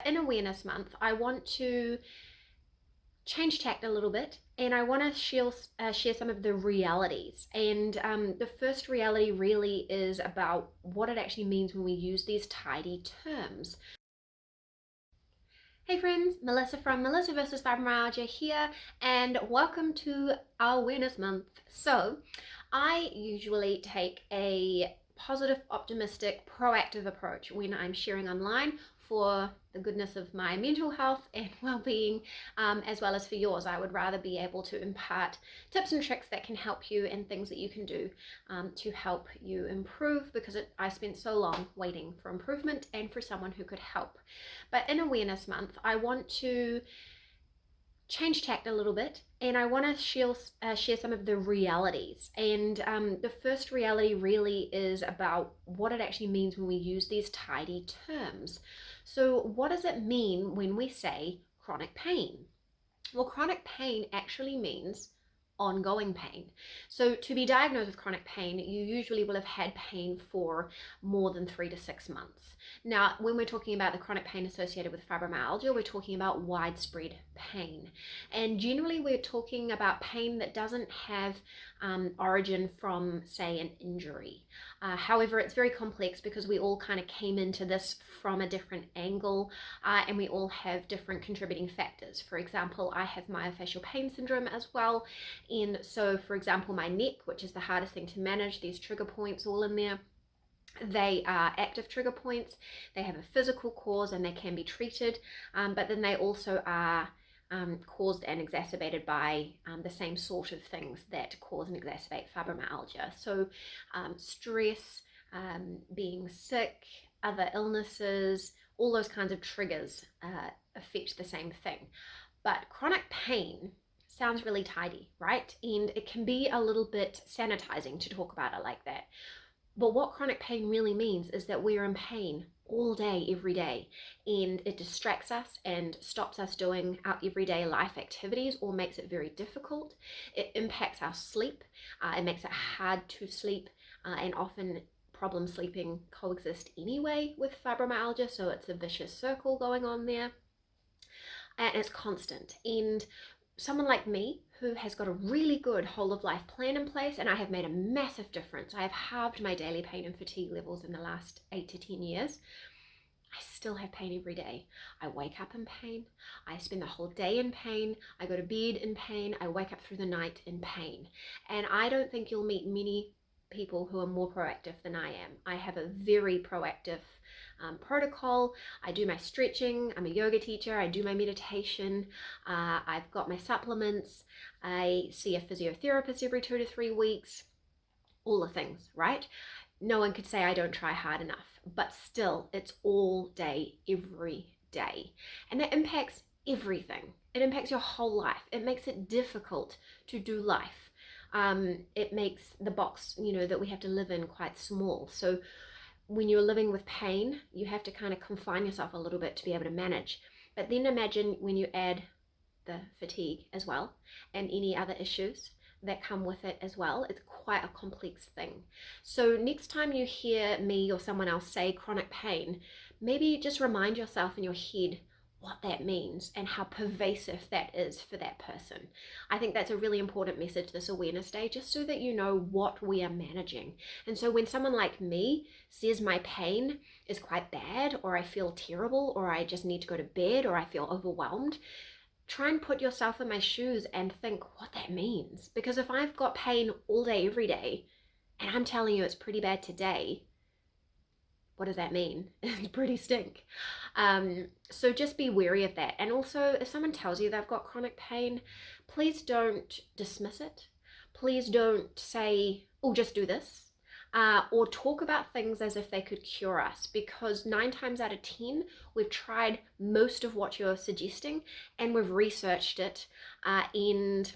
In Awareness Month, I want to change tact a little bit and I want to share some of the realities. And the first reality really is about what it actually means when we use these tidy terms. Hey friends, Melissa from Melissa vs. Fibromyalgia here, and welcome to our Awareness Month. So, I usually take a positive, optimistic, proactive approach when I'm sharing online for the goodness of my mental health and well-being, as well as for yours. I would rather be able to impart tips and tricks that can help you and things that you can do to help you improve, because I spent so long waiting for improvement and for someone who could help. But in Awareness Month, I want to change tact a little bit and I want to share some of the realities. And the first reality really is about what it actually means when we use these tidy terms. So, what does it mean when we say chronic pain? Well, chronic pain actually means ongoing pain. So, to be diagnosed with chronic pain, you usually will have had pain for more than 3 to 6 months. Now, when we're talking about the chronic pain associated with fibromyalgia, we're talking about widespread pain. And generally, we're talking about pain that doesn't have origin from, say, an injury. However, it's very complex because we all kind of came into this from a different angle, and we all have different contributing factors. For example, I have myofascial pain syndrome as well. And so, for example, my neck, which is the hardest thing to manage, these trigger points all in there. They are active trigger points, they have a physical cause and they can be treated, but then they also are caused and exacerbated by the same sort of things that cause and exacerbate fibromyalgia. So, stress, being sick, other illnesses, all those kinds of triggers affect the same thing. But chronic pain sounds really tidy, right? And it can be a little bit sanitizing to talk about it like that. But what chronic pain really means is that we're in pain all day, every day, and it distracts us and stops us doing our everyday life activities or makes it very difficult. It impacts our sleep, it makes it hard to sleep, and often problem sleeping coexist anyway with fibromyalgia, so it's a vicious circle going on there, and it's constant. And someone like me who has got a really good whole of life plan in place, and I have made a massive difference. I have halved my daily pain and fatigue levels in the last 8 to 10 years. I still have pain every day. I wake up in pain. I spend the whole day in pain. I go to bed in pain. I wake up through the night in pain. And I don't think you'll meet many people who are more proactive than I am. I have a very proactive protocol. I do my stretching. I'm a yoga teacher. I do my meditation. I've got my supplements. I see a physiotherapist every 2 to 3 weeks. All the things, right? No one could say I don't try hard enough, but still, it's all day, every day. And that impacts everything. It impacts your whole life. It makes it difficult to do life. It makes the box, that we have to live in quite small. So when you're living with pain, you have to kind of confine yourself a little bit to be able to manage. But then imagine when you add the fatigue as well and any other issues that come with it as well. It's quite a complex thing. So next time you hear me or someone else say chronic pain, maybe just remind yourself in your head what that means and how pervasive that is for that person. I think that's a really important message this awareness day, just so that you know what we are managing. And so when someone like me says my pain is quite bad, or I feel terrible, or I just need to go to bed, or I feel overwhelmed, try and put yourself in my shoes and think what that means. Because if I've got pain all day, every day, and I'm telling you it's pretty bad today, what does that mean? It's pretty stink. So just be wary of that. And also, if someone tells you they've got chronic pain, please don't dismiss it. Please don't say, oh, just do this. Or talk about things as if they could cure us, because 9 times out of 10, we've tried most of what you're suggesting and we've researched it, and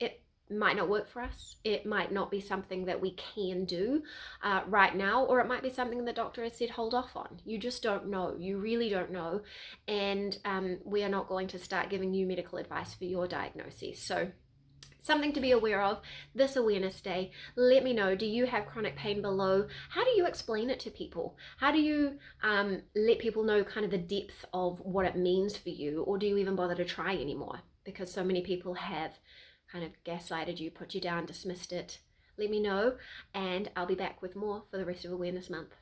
it might not work for us. It might not be something that we can do right now, or it might be something the doctor has said hold off on. You just don't know. You really don't know. And we are not going to start giving you medical advice for your diagnosis. So Something to be aware of this awareness day. Let me know, do you have chronic pain below? How do you explain it to people? How do you let people know kind of the depth of what it means for you? Or do you even bother to try anymore? Because so many people have kind of gaslighted you, put you down, dismissed it. Let me know, and I'll be back with more for the rest of Awareness Month.